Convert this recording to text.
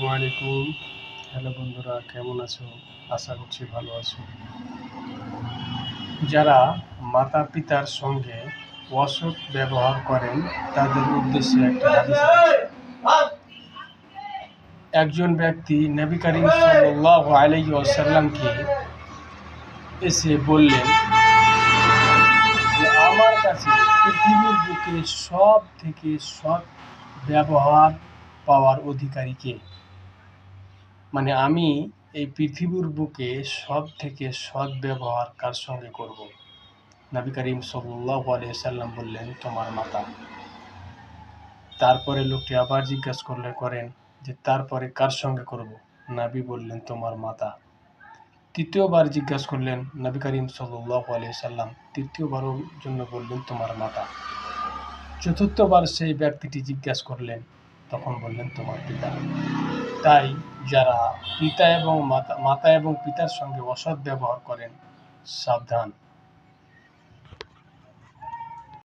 আলাইকুম। হ্যালো বন্ধুরা, কেমন আছো? আশা করছি ভালো আছো। যারা মাতা-পিতার সঙ্গে অসৎ ব্যবহার করেন তাদের উদ্দেশ্যে একটা হাদিস আছে। একজন ব্যক্তি নবী করিম সাল্লাল্লাহু আলাইহি ওয়াসাল্লামকে এসে বললেন যে আমার কাছে পৃথিবীর বুকে সব থেকে সৎ ব্যবহার পাওয়ার অধিকারী কে? মানে আমি এই পৃথিবীর বুকে সব থেকে সৎ ব্যবহার কার সঙ্গে করব? নবী করিম সাল্লাল্লাহু আলাইহি ওয়াসাল্লাম বললেন, তোমার মাতা। তারপরে লোকটি আবার জিজ্ঞাসা করেন যে তারপরে কার সঙ্গে করব? নবী বললেন, তোমার মাতা। তৃতীয়বার জিজ্ঞাসা করলেন নবী করিম সাল্লাল্লাহু আলাইহি ওয়াসাল্লাম, তৃতীয়বারের জন্য বললেন, তোমার মাতা। চতুর্থবার সেই ব্যক্তিটি জিজ্ঞাসা করলেন, তখন বললেন, তোমার পিতা। তাই যারা পিতা এবং মাতা এবং পিতার সঙ্গে অসৎ ব্যবহার করেন, সাবধান।